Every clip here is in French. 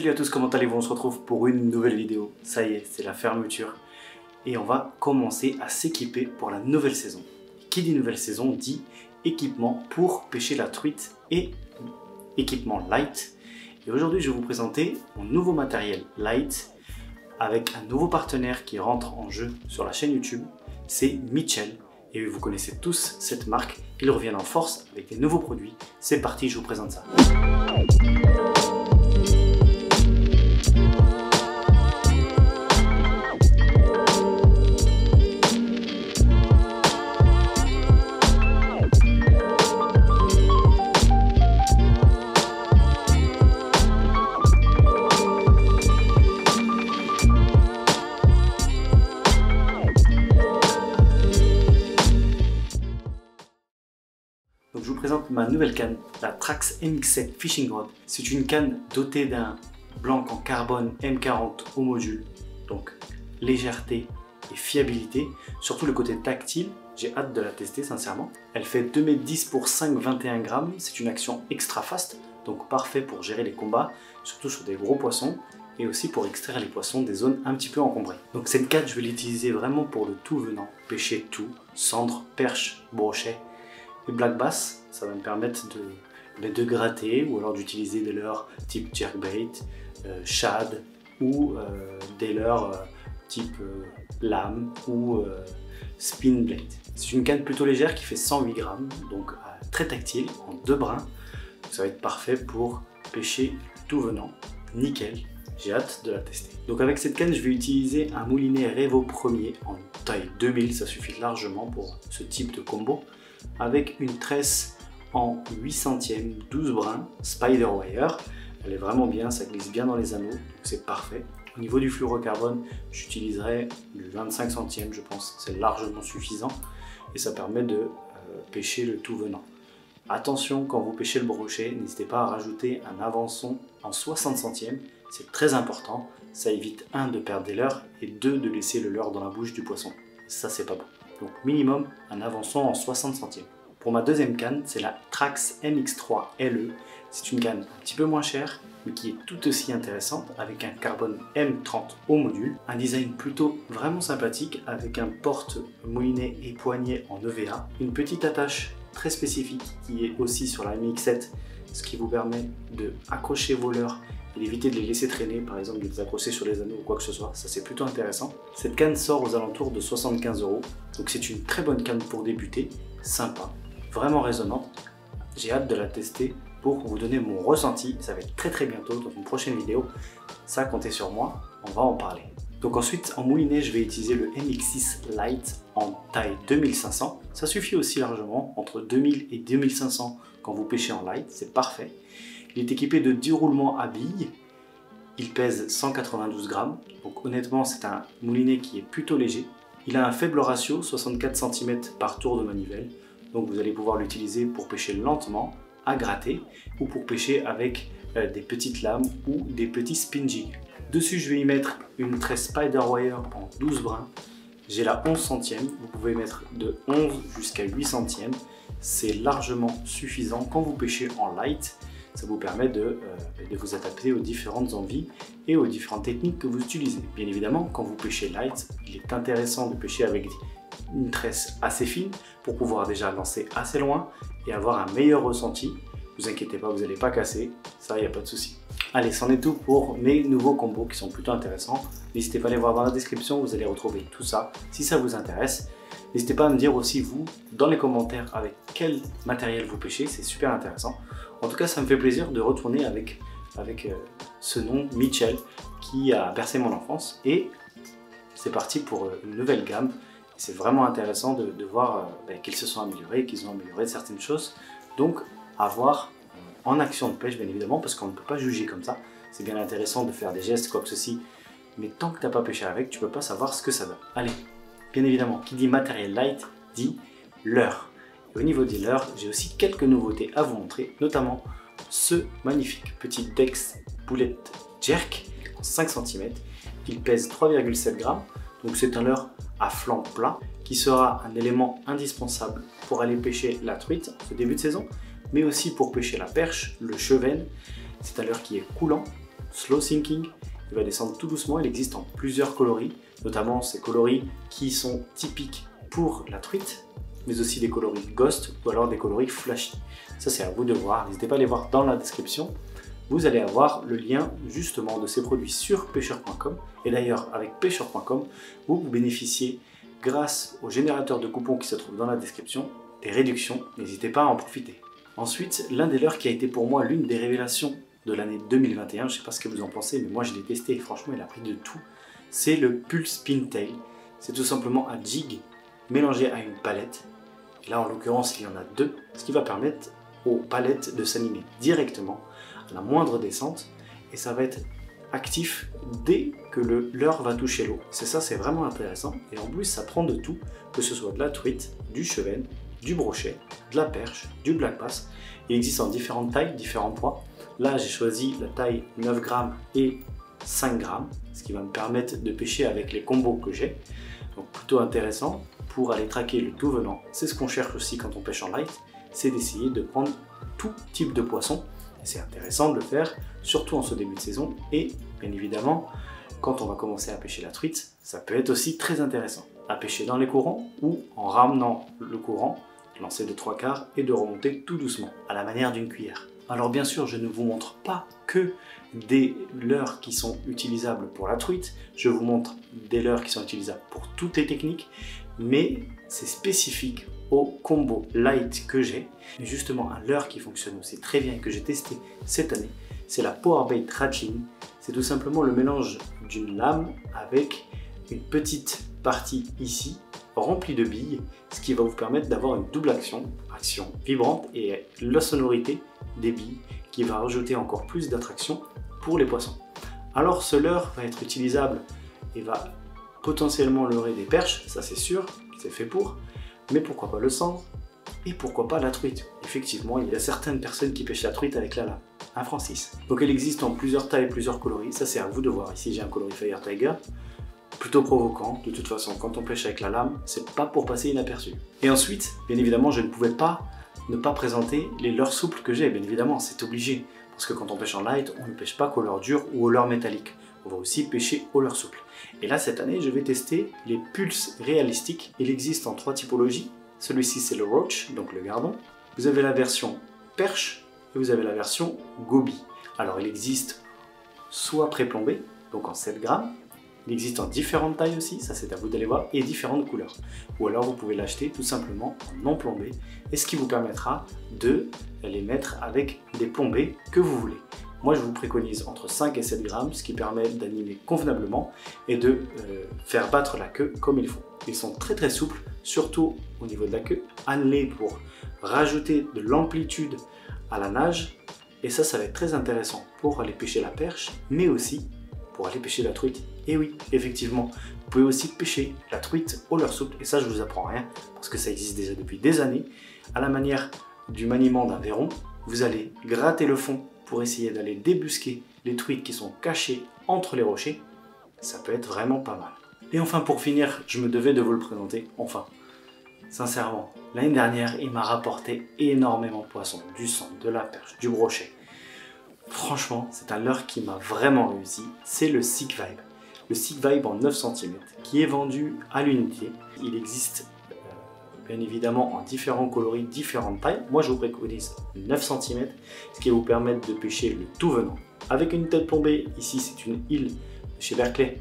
Salut à tous, comment allez-vous? On se retrouve pour une nouvelle vidéo. Ça y est, c'est la fermeture. Et on va commencer à s'équiper pour la nouvelle saison. Qui dit nouvelle saison dit équipement pour pêcher la truite et équipement light. Et aujourd'hui, je vais vous présenter mon nouveau matériel light avec un nouveau partenaire qui rentre en jeu sur la chaîne YouTube. C'est Mitchell. Et vous connaissez tous cette marque. Ils reviennent en force avec des nouveaux produits. C'est parti, je vous présente ça. Donc je vous présente ma nouvelle canne, la Trax MX7 Fishing Rod. C'est une canne dotée d'un blanc en carbone M40 au module, donc légèreté et fiabilité, surtout le côté tactile. J'ai hâte de la tester sincèrement. Elle fait 2,10 m pour 5,21 g. C'est une action extra fast, donc parfait pour gérer les combats, surtout sur des gros poissons et aussi pour extraire les poissons des zones un petit peu encombrées. Donc cette canne, je vais l'utiliser vraiment pour le tout venant, pêcher tout, cendre, perche, brochet. Et black bass, ça va me permettre de gratter ou alors d'utiliser des leurres type jerkbait, shad ou des leurres type lame ou spin blade. C'est une canne plutôt légère qui fait 108 g, donc très tactile, en 2 brins. Ça va être parfait pour pêcher tout venant, nickel. J'ai hâte de la tester. Donc avec cette canne, je vais utiliser un moulinet Revo premier en taille 2000, ça suffit largement pour ce type de combo, avec une tresse en 8 centièmes, 12 brins, spider wire. Elle est vraiment bien, ça glisse bien dans les anneaux, c'est parfait. Au niveau du fluorocarbone, j'utiliserai du 25 centièmes, je pense, c'est largement suffisant et ça permet de pêcher le tout venant. Attention, quand vous pêchez le brochet, n'hésitez pas à rajouter un avançon en 60 centièmes, c'est très important, ça évite 1 de perdre des leurres et 2 de laisser le leurre dans la bouche du poisson. Ça, c'est pas bon. Donc minimum un avançon en 60 centièmes. Pour ma deuxième canne, c'est la Trax MX3 LE. C'est une canne un petit peu moins chère, mais qui est tout aussi intéressante, avec un carbone M30 au module. Un design plutôt vraiment sympathique, avec un porte-moulinet et poignet en EVA. Une petite attache très spécifique qui est aussi sur la MX7, ce qui vous permet de accrocher vos leurres et d'éviter de les laisser traîner, par exemple de les accrocher sur les anneaux ou quoi que ce soit, ça c'est plutôt intéressant. Cette canne sort aux alentours de 75 €, donc c'est une très bonne canne pour débuter, sympa, vraiment résonnante. J'ai hâte de la tester pour vous donner mon ressenti, ça va être très bientôt dans une prochaine vidéo, ça comptez sur moi, on va en parler. Donc ensuite en moulinet, je vais utiliser le MX6 Light en taille 2500, ça suffit aussi largement, entre 2000 et 2500 quand vous pêchez en light, c'est parfait. Il est équipé de 10 roulements à billes, il pèse 192 g, donc honnêtement c'est un moulinet qui est plutôt léger. Il a un faible ratio, 64 cm par tour de manivelle, donc vous allez pouvoir l'utiliser pour pêcher lentement, à gratter, ou pour pêcher avec des petites lames ou des petits spin jigs. Dessus je vais y mettre une tresse spider wire en 12 brins, j'ai la 11 centièmes, vous pouvez mettre de 11 jusqu'à 8 centièmes, c'est largement suffisant quand vous pêchez en light. Ça vous permet de vous adapter aux différentes envies et aux différentes techniques que vous utilisez. Bien évidemment, quand vous pêchez light, il est intéressant de pêcher avec une tresse assez fine pour pouvoir déjà lancer assez loin et avoir un meilleur ressenti. Ne vous inquiétez pas, vous n'allez pas casser, ça, il n'y a pas de souci. Allez, c'en est tout pour mes nouveaux combos qui sont plutôt intéressants. N'hésitez pas à les voir dans la description, vous allez retrouver tout ça si ça vous intéresse. N'hésitez pas à me dire aussi, vous, dans les commentaires, avec quel matériel vous pêchez, c'est super intéressant. En tout cas, ça me fait plaisir de retourner avec ce nom, Mitchell, qui a bercé mon enfance. Et c'est parti pour une nouvelle gamme. C'est vraiment intéressant de voir qu'ils se sont améliorés, qu'ils ont amélioré certaines choses. Donc, à voir en action de pêche, bien évidemment, parce qu'on ne peut pas juger comme ça. C'est bien intéressant de faire des gestes, quoi que ceci. Mais tant que tu n'as pas pêché avec, tu ne peux pas savoir ce que ça donne. Allez, bien évidemment, qui dit matériel light, dit leurre. Et au niveau des leurres, j'ai aussi quelques nouveautés à vous montrer, notamment ce magnifique petit Dex Bullet Jerk en 5 cm. Il pèse 3,7 g, donc c'est un leurre à flanc plat qui sera un élément indispensable pour aller pêcher la truite en ce début de saison, mais aussi pour pêcher la perche, le chevenne. C'est un leurre qui est coulant, slow sinking, il va descendre tout doucement. Il existe en plusieurs coloris, notamment ces coloris qui sont typiques pour la truite, mais aussi des coloris ghost ou alors des coloris flashy. Ça c'est à vous de voir, n'hésitez pas à les voir dans la description. Vous allez avoir le lien justement de ces produits sur pêcheur.com. Et d'ailleurs avec pêcheur.com, vous bénéficiez, grâce au générateur de coupons qui se trouve dans la description, des réductions. N'hésitez pas à en profiter. Ensuite, l'un des leurres qui a été pour moi l'une des révélations de l'année 2021, je ne sais pas ce que vous en pensez, mais moi je l'ai testé et franchement il a pris de tout, c'est le Pulse Pintail. C'est tout simplement un jig mélangé à une palette. Et là en l'occurrence il y en a deux, ce qui va permettre aux palettes de s'animer directement à la moindre descente, et ça va être actif dès que le leurre va toucher l'eau. C'est vraiment intéressant, et en plus ça prend de tout, que ce soit de la truite, du chevenne, du brochet, de la perche, du black bass. Il existe en différentes tailles, différents poids. Là j'ai choisi la taille 9 grammes et 5 grammes, ce qui va me permettre de pêcher avec les combos que j'ai. Donc plutôt intéressant pour aller traquer le tout venant. C'est ce qu'on cherche aussi quand on pêche en light, c'est d'essayer de prendre tout type de poisson. C'est intéressant de le faire, surtout en ce début de saison, et bien évidemment, quand on va commencer à pêcher la truite, ça peut être aussi très intéressant à pêcher dans les courants ou en ramenant le courant, lancer de 3/4 et de remonter tout doucement, à la manière d'une cuillère. Alors bien sûr, je ne vous montre pas que des leurres qui sont utilisables pour la truite, je vous montre des leurres qui sont utilisables pour toutes les techniques, mais c'est spécifique au combo light que j'ai. Et justement, un leurre qui fonctionne aussi très bien et que j'ai testé cette année, c'est la Powerbait Rattling. C'est tout simplement le mélange d'une lame avec une petite partie ici remplie de billes, ce qui va vous permettre d'avoir une double action vibrante, et la sonorité des billes qui va rajouter encore plus d'attraction pour les poissons. Alors ce leurre va être utilisable et va potentiellement leurrer des perches, ça c'est sûr, c'est fait pour, mais pourquoi pas le cendre et pourquoi pas la truite. Effectivement, il y a certaines personnes qui pêchent la truite avec la lame, un Francis. Donc elle existe en plusieurs tailles, plusieurs coloris, ça c'est à vous de voir. Ici j'ai un coloris Fire Tiger, plutôt provoquant. De toute façon, quand on pêche avec la lame, c'est pas pour passer inaperçu. Et ensuite, bien évidemment, je ne pouvais pas ne pas présenter les leurres souples que j'ai. Bien évidemment, c'est obligé, parce que quand on pêche en light, on ne pêche pas qu'au leurre dur ou au leurre métallique. On va aussi pêcher au leurre souple. Et là, cette année, je vais tester les pulses réalistiques. Il existe en 3 typologies. Celui-ci, c'est le roach, donc le gardon. Vous avez la version perche et vous avez la version goby. Alors, il existe soit pré-plombé, donc en 7 grammes. Il existe en différentes tailles aussi, ça c'est à vous d'aller voir, et différentes couleurs. Ou alors vous pouvez l'acheter tout simplement en non plombé, et ce qui vous permettra de les mettre avec des plombés que vous voulez. Moi je vous préconise entre 5 et 7 grammes, ce qui permet d'animer convenablement et de faire battre la queue comme il faut. Ils sont très souples, surtout au niveau de la queue, annelés pour rajouter de l'amplitude à la nage, et ça va être très intéressant pour aller pêcher la perche, mais aussi pour aller pêcher la truite. Et oui, effectivement, vous pouvez aussi pêcher la truite au leurre souple, et ça je vous apprends rien, parce que ça existe déjà depuis des années. À la manière du maniement d'un verron, vous allez gratter le fond pour essayer d'aller débusquer les truites qui sont cachées entre les rochers. Ça peut être vraiment pas mal. Et enfin pour finir, je me devais de vous le présenter, enfin. Sincèrement, l'année dernière, il m'a rapporté énormément de poissons, du cendre, de la perche, du brochet. Franchement, c'est un leurre qui m'a vraiment réussi, c'est le Seek Vibe. Le Seek Vibe en 9 cm, qui est vendu à l'unité. Il existe bien évidemment en différents coloris, différentes tailles. Moi je vous préconise 9 cm, ce qui va vous permettre de pêcher le tout venant. Avec une tête plombée, ici c'est une île chez Berkeley,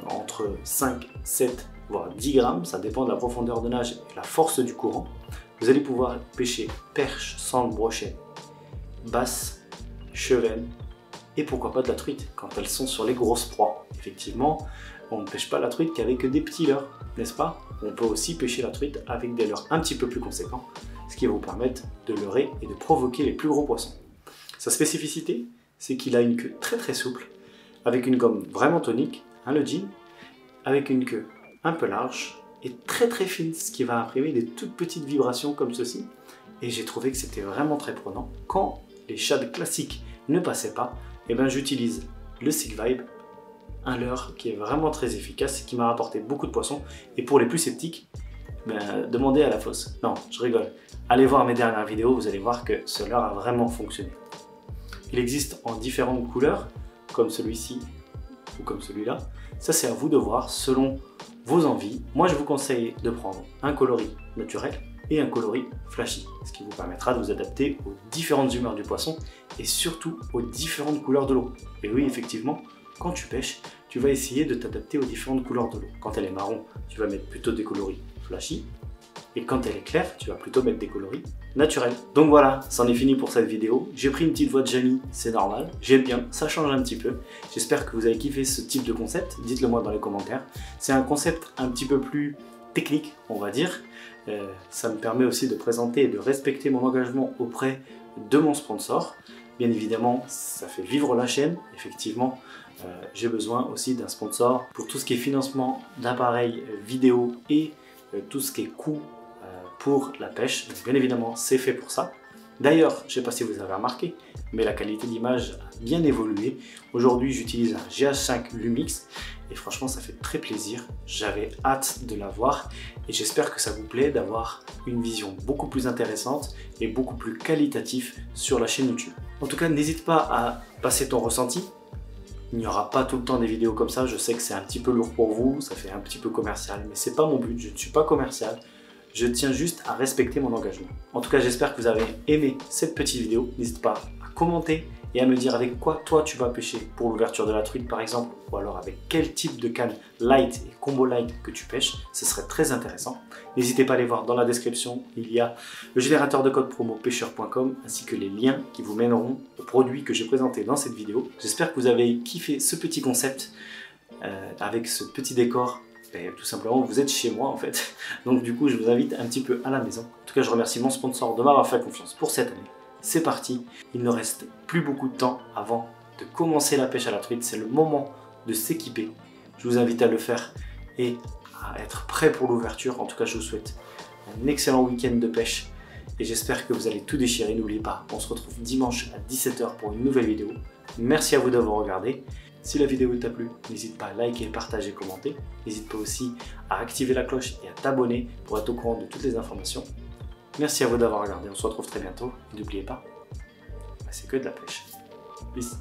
entre 5, 7, voire 10 grammes, ça dépend de la profondeur de nage et la force du courant. Vous allez pouvoir pêcher perche, cendre, brochet, basse, chevenne et pourquoi pas de la truite quand elles sont sur les grosses proies. Effectivement, on ne pêche pas la truite qu'avec des petits leurres, n'est-ce pas? On peut aussi pêcher la truite avec des leurres un petit peu plus conséquents, ce qui va vous permettre de leurrer et de provoquer les plus gros poissons. Sa spécificité, c'est qu'il a une queue très souple, avec une gomme vraiment tonique, le jean, avec une queue un peu large et très fine, ce qui va imprimer des toutes petites vibrations comme ceci. Et j'ai trouvé que c'était vraiment très prenant. Quand les shads classiques ne passaient pas, et ben j'utilise le Seek Vibe, un leurre qui est vraiment très efficace, qui m'a rapporté beaucoup de poissons. Et pour les plus sceptiques, ben, demandez à la fosse. Non, je rigole. Allez voir mes dernières vidéos, vous allez voir que ce leurre a vraiment fonctionné. Il existe en différentes couleurs, comme celui-ci ou comme celui-là. Ça, c'est à vous de voir selon vos envies. Moi, je vous conseille de prendre un coloris naturel et un coloris flashy, ce qui vous permettra de vous adapter aux différentes humeurs du poisson et surtout aux différentes couleurs de l'eau. Et oui, effectivement, quand tu pêches, tu vas essayer de t'adapter aux différentes couleurs de l'eau. Quand elle est marron, tu vas mettre plutôt des coloris flashy. Et quand elle est claire, tu vas plutôt mettre des coloris naturels. Donc voilà, c'en est fini pour cette vidéo. J'ai pris une petite voix de Jamie, c'est normal. J'aime bien, ça change un petit peu. J'espère que vous avez kiffé ce type de concept. Dites-le moi dans les commentaires. C'est un concept un petit peu plus technique, on va dire. Ça me permet aussi de présenter et de respecter mon engagement auprès de mon sponsor. Bien évidemment, ça fait vivre la chaîne. Effectivement, j'ai besoin aussi d'un sponsor pour tout ce qui est financement d'appareils vidéo et tout ce qui est coût pour la pêche. Donc, bien évidemment, c'est fait pour ça. D'ailleurs, je ne sais pas si vous avez remarqué, mais la qualité d'image a bien évolué. Aujourd'hui, j'utilise un GH5 Lumix et franchement, ça fait très plaisir. J'avais hâte de l'avoir et j'espère que ça vous plaît d'avoir une vision beaucoup plus intéressante et beaucoup plus qualitative sur la chaîne YouTube. En tout cas, n'hésite pas à passer ton ressenti. Il n'y aura pas tout le temps des vidéos comme ça. Je sais que c'est un petit peu lourd pour vous, ça fait un petit peu commercial, mais c'est pas mon but. Je ne suis pas commercial. Je tiens juste à respecter mon engagement. En tout cas, j'espère que vous avez aimé cette petite vidéo. N'hésite pas à commenter et à me dire avec quoi toi tu vas pêcher pour l'ouverture de la truite par exemple, ou alors avec quel type de canne light et combo light que tu pêches. Ce serait très intéressant. N'hésitez pas à aller voir dans la description, il y a le générateur de code promo pêcheur.com ainsi que les liens qui vous mèneront aux produits que j'ai présentés dans cette vidéo. J'espère que vous avez kiffé ce petit concept avec ce petit décor. Et tout simplement, vous êtes chez moi en fait. Donc du coup, je vous invite un petit peu à la maison. En tout cas, je remercie mon sponsor de m'avoir fait confiance pour cette année. C'est parti, il ne reste plus beaucoup de temps avant de commencer la pêche à la truite. C'est le moment de s'équiper. Je vous invite à le faire et à être prêt pour l'ouverture. En tout cas, je vous souhaite un excellent week-end de pêche. Et j'espère que vous allez tout déchirer. N'oubliez pas, on se retrouve dimanche à 17 h pour une nouvelle vidéo. Merci à vous d'avoir regardé. Si la vidéo t'a plu, n'hésite pas à liker, partager, commenter. N'hésite pas aussi à activer la cloche et à t'abonner pour être au courant de toutes les informations. Merci à vous d'avoir regardé, on se retrouve très bientôt. Et n'oubliez pas, c'est que de la pêche. Peace.